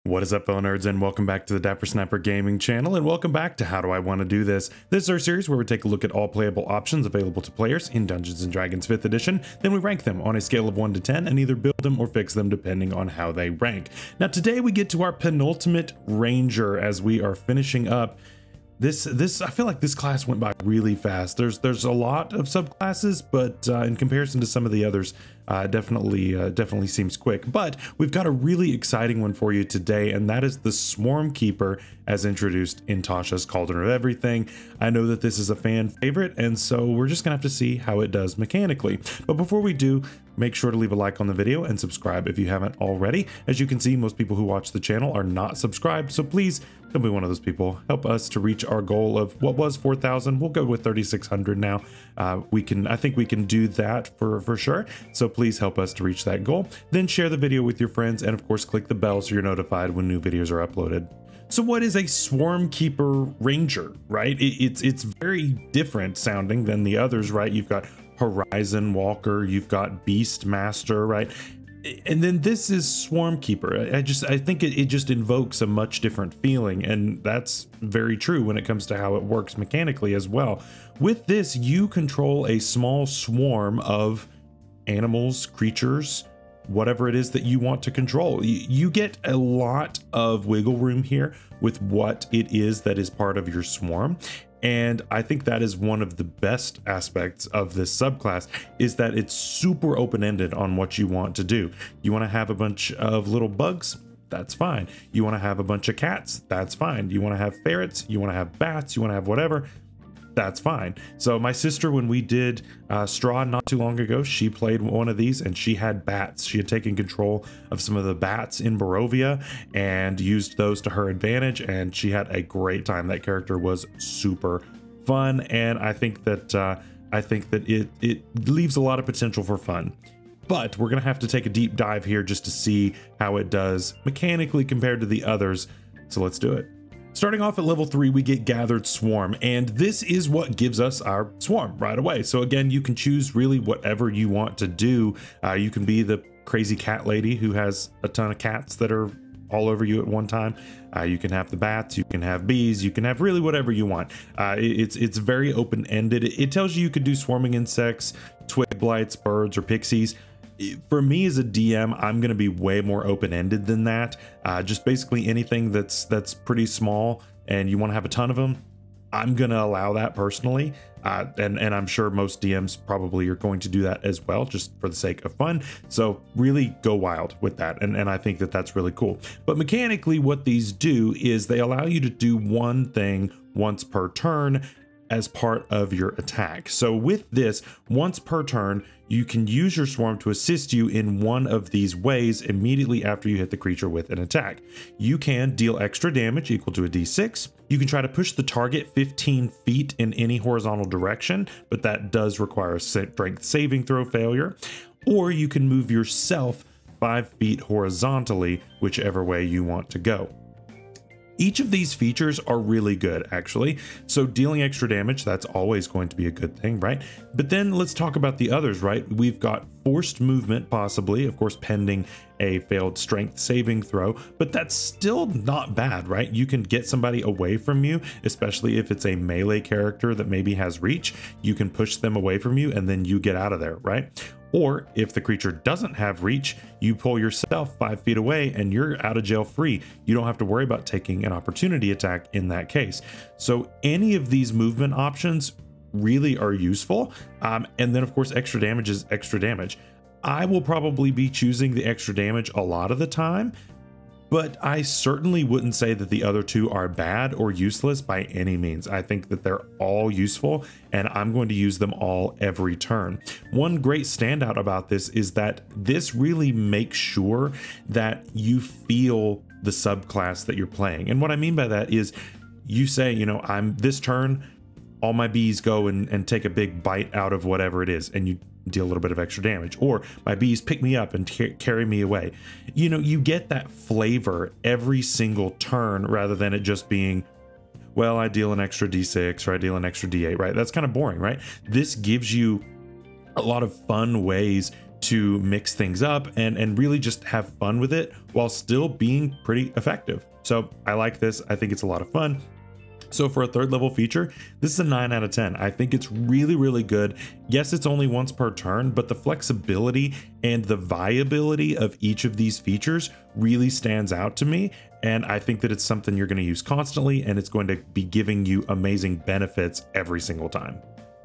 What is up, fellow nerds, and welcome back to the Dapper Snapper Gaming channel, and welcome back to How Do I Want to Do This. This is our series where we take a look at all playable options available to players in Dungeons & Dragons 5th edition, then we rank them on a scale of 1 to 10 and either build them or fix them depending on how they rank. Now today we get to our penultimate Ranger as we are finishing up this. I feel like this class went by really fast. There's a lot of subclasses, but in comparison to some of the others, definitely seems quick. But we've got a really exciting one for you today, and that is the Swarmkeeper as introduced in Tasha's Cauldron of Everything. I know that this is a fan favorite, and so we're just gonna have to see how it does mechanically. But before we do, make sure to leave a like on the video and subscribe if you haven't already. As you can see, most people who watch the channel are not subscribed, so please don't be one of those people. Help us to reach our goal of what was 4,000. We'll go with 3,600 now. I think we can do that for sure. So please help us to reach that goal. Then share the video with your friends, and of course click the bell so you're notified when new videos are uploaded. So what is a Swarmkeeper Ranger, right? It's very different sounding than the others, right? You've got Horizon Walker, you've got Beast Master, right? And then this is Swarmkeeper. I think it just invokes a much different feeling, and that's very true when it comes to how it works mechanically as well. With this, you control a small swarm of animals, creatures, whatever it is that you want to control. You get a lot of wiggle room here with what it is that is part of your swarm. And I think that is one of the best aspects of this subclass, is that it's super open-ended on what you want to do. You want to have a bunch of little bugs? That's fine. You want to have a bunch of cats? That's fine. You want to have ferrets? You want to have bats? You want to have whatever? That's fine. So my sister, when we did Straw not too long ago, she played one of these and she had bats. She had taken control of some of the bats in Barovia and used those to her advantage, and she had a great time. That character was super fun, and I think that it leaves a lot of potential for fun. But we're gonna have to take a deep dive here just to see how it does mechanically compared to the others. So let's do it. Starting off at level 3, we get Gathered Swarm, and this is what gives us our swarm right away. So again, you can choose really whatever you want to do. You can be the crazy cat lady who has a ton of cats that are all over you at one time. You can have the bats, you can have bees, you can have really whatever you want. It's very open-ended. It tells you could do swarming insects, twig blights, birds, or pixies. For me as a DM, I'm going to be way more open-ended than that. Just basically anything that's pretty small and you want to have a ton of them, I'm going to allow that personally. And I'm sure most DMs probably are going to do that as well, just for the sake of fun. So really go wild with that. And I think that that's really cool. But mechanically, what these do is they allow you to do one thing once per turn as part of your attack. So with this, once per turn, you can use your swarm to assist you in one of these ways immediately after you hit the creature with an attack. You can deal extra damage equal to a d6. You can try to push the target 15 feet in any horizontal direction, but that does require a strength saving throw failure. Or you can move yourself 5 feet horizontally, whichever way you want to go. Each of these features are really good, actually. So dealing extra damage, that's always going to be a good thing, right? But then let's talk about the others, right? We've got forced movement, possibly, of course, pending a failed strength saving throw, but that's still not bad, right? You can get somebody away from you, especially if it's a melee character that maybe has reach. You can push them away from you and then you get out of there, right? Or if the creature doesn't have reach, you pull yourself 5 feet away and you're out of jail free. You don't have to worry about taking an opportunity attack in that case. So any of these movement options really are useful. And then of course, extra damage is extra damage. I will probably be choosing the extra damage a lot of the time, but I certainly wouldn't say that the other two are bad or useless by any means. I think that they're all useful, and I'm going to use them all every turn. One great standout about this is that this really makes sure that you feel the subclass that you're playing. And what I mean by that is you say, you know, I'm this turn, all my bees go and take a big bite out of whatever it is, and you deal a little bit of extra damage, or my bees pick me up and carry me away. You know, you get that flavor every single turn rather than it just being, well, I deal an extra d6 or I deal an extra d8, right? That's kind of boring, right? This gives you a lot of fun ways to mix things up and really just have fun with it while still being pretty effective. So I like this. I think it's a lot of fun. So for a third level feature, this is a 9 out of 10. I think it's really, really good. Yes, it's only once per turn, but the flexibility and the viability of each of these features really stands out to me. And I think that it's something you're going to use constantly, and it's going to be giving you amazing benefits every single time.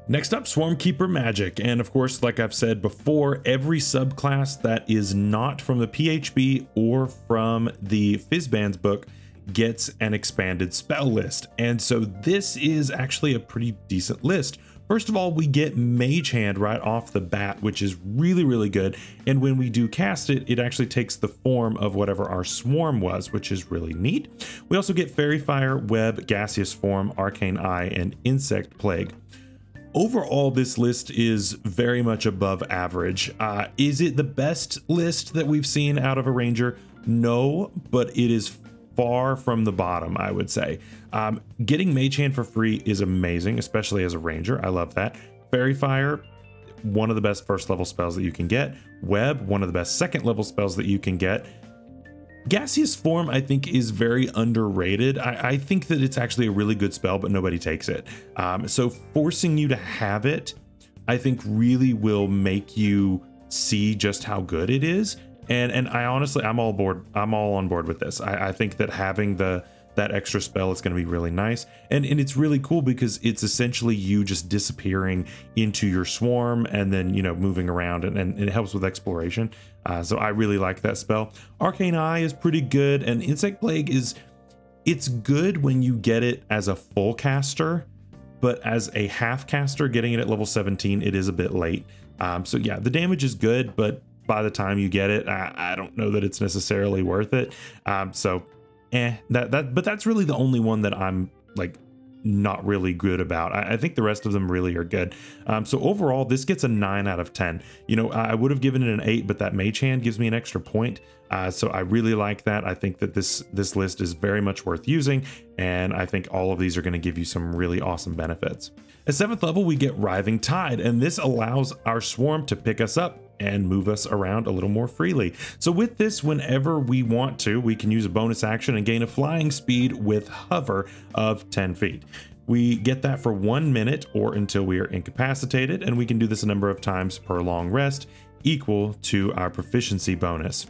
Next up, Swarmkeeper magic. And of course, like I've said before, every subclass that is not from the PHB or from the Fizzbands book gets an expanded spell list. And so this is actually a pretty decent list. First of all, we get Mage Hand right off the bat, which is really, really good. And when we do cast it, it actually takes the form of whatever our swarm was, which is really neat. We also get Fairy Fire, Web, Gaseous Form, Arcane Eye, and Insect Plague. Overall, this list is very much above average. Is it the best list that we've seen out of a Ranger? No, but it is far from the bottom, I would say. Getting Mage Hand for free is amazing, especially as a Ranger. I love that. Fairy Fire, one of the best first level spells that you can get. Web, one of the best second level spells that you can get. Gaseous Form, I think, is very underrated. I think that it's actually a really good spell, but nobody takes it. So forcing you to have it, I think, really will make you see just how good it is. And I honestly, I'm all on board with this. I think that having that extra spell is going to be really nice. And it's really cool because it's essentially you just disappearing into your swarm and then, you know, moving around, and it helps with exploration. So I really like that spell. Arcane Eye is pretty good, and Insect Plague it's good when you get it as a full caster, but as a half caster, getting it at level 17, it is a bit late. So yeah, the damage is good, but by the time you get it, I don't know that it's necessarily worth it. But that's really the only one that I'm like not really good about. I think the rest of them really are good. So overall, this gets a 9 out of 10. You know, I would have given it an 8, but that Mage Hand gives me an extra point. So I really like that. I think that this list is very much worth using, and I think all of these are going to give you some really awesome benefits. At 7th level, we get Writhing Tide, and this allows our swarm to pick us up and move us around a little more freely. So with this, whenever we want to, we can use a bonus action and gain a flying speed with hover of 10 feet. We get that for 1 minute or until we are incapacitated, and we can do this a number of times per long rest, equal to our proficiency bonus.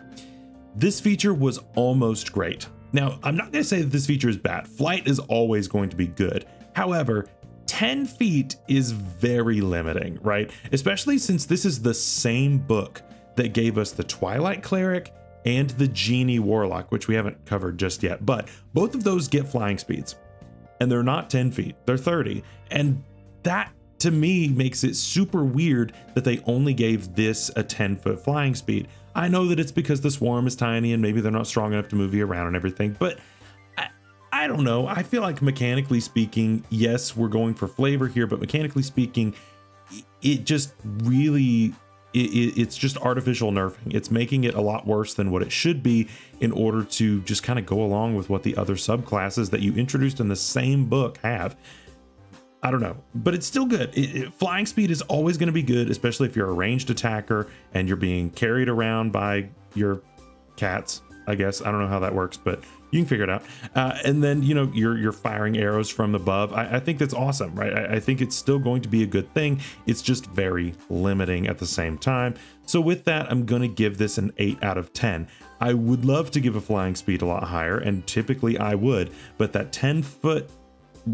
This feature was almost great. Now, I'm not going to say that this feature is bad. Flight is always going to be good. However, 10 feet is very limiting, right? Especially since this is the same book that gave us the Twilight Cleric and the Genie Warlock, which we haven't covered just yet, but both of those get flying speeds, and they're not 10 feet, they're 30. And that to me makes it super weird that they only gave this a 10-foot flying speed. I know that it's because the swarm is tiny and maybe they're not strong enough to move you around and everything, but I don't know. I feel like mechanically speaking, yes, we're going for flavor here, but mechanically speaking, it just really, it's just artificial nerfing. It's making it a lot worse than what it should be in order to just kind of go along with what the other subclasses that you introduced in the same book have. I don't know, but it's still good. Flying speed is always going to be good, especially if you're a ranged attacker and you're being carried around by your cats, I guess. I don't know how that works, but you can figure it out. And then, you know, you're firing arrows from above. I think that's awesome, right? I think it's still going to be a good thing. It's just very limiting at the same time. So with that, I'm going to give this an 8 out of 10. I would love to give a flying speed a lot higher, and typically I would, but that 10-foot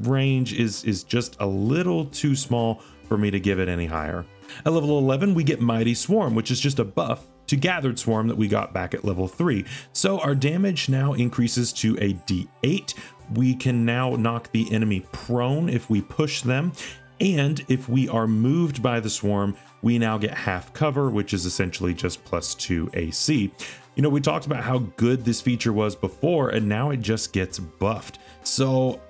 range is just a little too small for me to give it any higher. At level 11, we get Mighty Swarm, which is just a buff to Gathered Swarm that we got back at level 3. So our damage now increases to a D8. We can now knock the enemy prone if we push them, and if we are moved by the swarm, we now get half cover, which is essentially just +2 AC. You know, we talked about how good this feature was before, and now it just gets buffed. So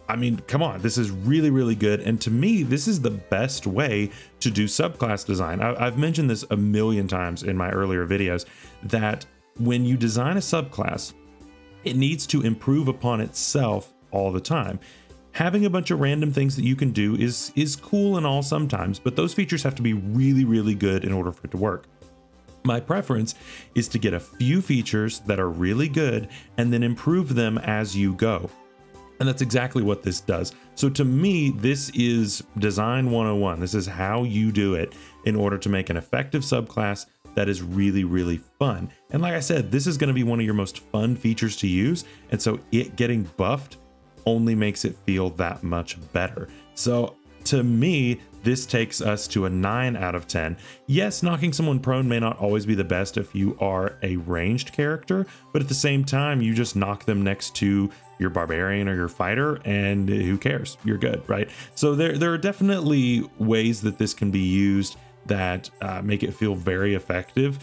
I mean, come on, this is really, really good. And to me, this is the best way to do subclass design. I've mentioned this a million times in my earlier videos, that when you design a subclass, it needs to improve upon itself all the time. Having a bunch of random things that you can do is cool and all sometimes, but those features have to be really, really good in order for it to work. My preference is to get a few features that are really good and then improve them as you go. And that's exactly what this does. So to me, this is design 101. This is how you do it in order to make an effective subclass that is really, really fun. And like I said, this is going to be one of your most fun features to use. And so it getting buffed only makes it feel that much better. So to me, this takes us to a 9 out of 10. Yes, knocking someone prone may not always be the best if you are a ranged character, but at the same time, you just knock them next to your barbarian or your fighter and who cares? You're good, right? So there are definitely ways that this can be used that make it feel very effective.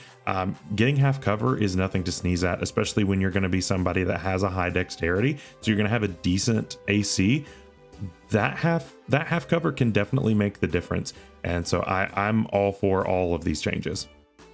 Getting half cover is nothing to sneeze at, especially when you're going to be somebody that has a high dexterity. So you're going to have a decent AC. That half cover can definitely make the difference. And so I'm all for all of these changes.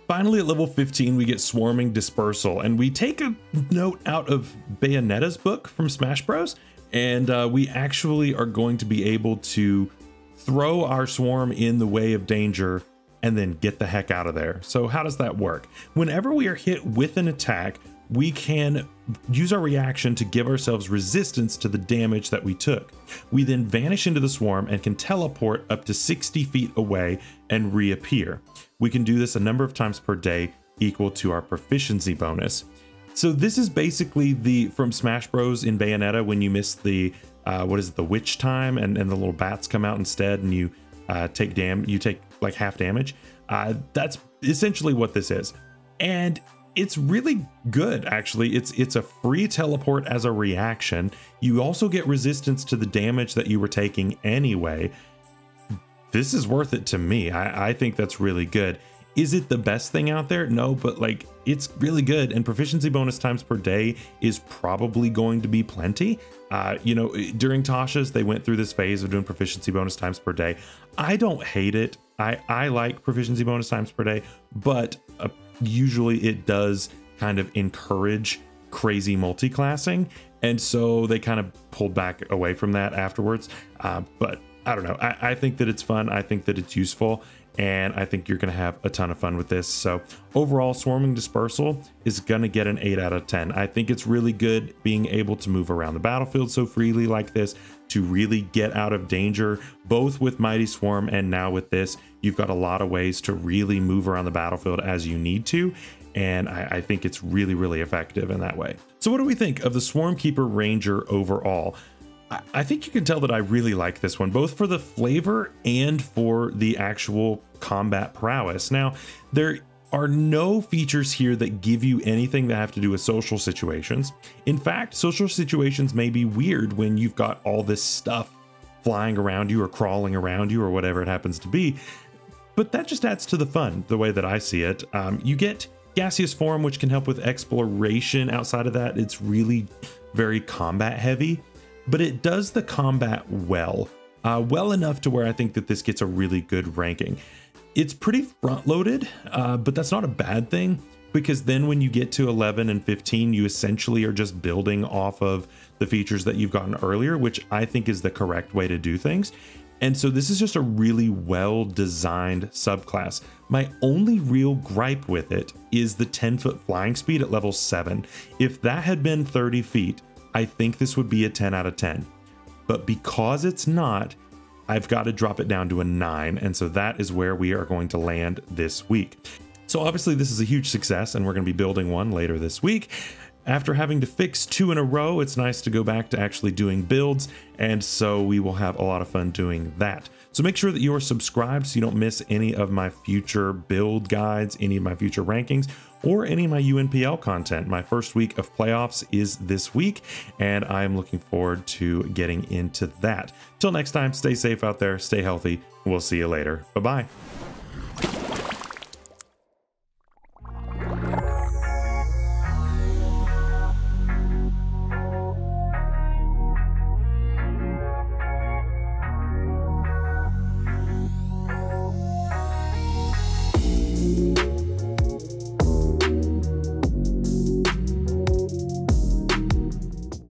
Finally, at level 15, we get Swarming Dispersal, and we take a note out of Bayonetta's book from Smash Bros. And we actually are going to be able to throw our swarm in the way of danger and then get the heck out of there. So how does that work? Whenever we are hit with an attack, we can use our reaction to give ourselves resistance to the damage that we took. We then vanish into the swarm and can teleport up to 60 feet away and reappear. We can do this a number of times per day, equal to our proficiency bonus. So this is basically from Smash Bros in Bayonetta when you miss the the witch time and the little bats come out instead and you take like half damage. That's essentially what this is. And it's really good, actually. It's a free teleport as a reaction. You also get resistance to the damage that you were taking anyway. This is worth it to me. I think that's really good. Is it the best thing out there? No, but like it's really good, and proficiency bonus times per day is probably going to be plenty. During Tasha's, they went through this phase of doing proficiency bonus times per day. I don't hate it. I like proficiency bonus times per day, but usually it does kind of encourage crazy multi-classing, and so they kind of pulled back away from that afterwards. But I don't know. I think that it's fun. I think that it's useful, and I think you're going to have a ton of fun with this. So overall, Swarming Dispersal is going to get an 8 out of 10. I think it's really good being able to move around the battlefield so freely like this, to really get out of danger, both with Mighty Swarm and now with this. You've got a lot of ways to really move around the battlefield as you need to, and I think it's really, really effective in that way. So what do we think of the Swarmkeeper Ranger overall? I think you can tell that I really like this one, both for the flavor and for the actual combat prowess. Now, there are no features here that give you anything that have to do with social situations. In fact, social situations may be weird when you've got all this stuff flying around you or crawling around you or whatever it happens to be, but that just adds to the fun, the way that I see it. You get Gaseous Form, which can help with exploration. Outside of that, it's really very combat heavy, but it does the combat well enough to where I think that this gets a really good ranking. It's pretty front loaded, but that's not a bad thing, because then when you get to 11 and 15, you essentially are just building off of the features that you've gotten earlier, which I think is the correct way to do things. And so this is just a really well designed subclass. My only real gripe with it is the 10-foot flying speed at level 7. If that had been 30 feet, I think this would be a 10 out of 10. But because it's not, I've got to drop it down to a 9. And so that is where we are going to land this week. So obviously this is a huge success, and we're going to be building one later this week. After having to fix 2 in a row, it's nice to go back to actually doing builds, and so we will have a lot of fun doing that. So make sure that you are subscribed so you don't miss any of my future build guides, any of my future rankings, or any of my UNPL content. My first week of playoffs is this week, and I am looking forward to getting into that. Till next time, stay safe out there, stay healthy, we'll see you later. Bye-bye.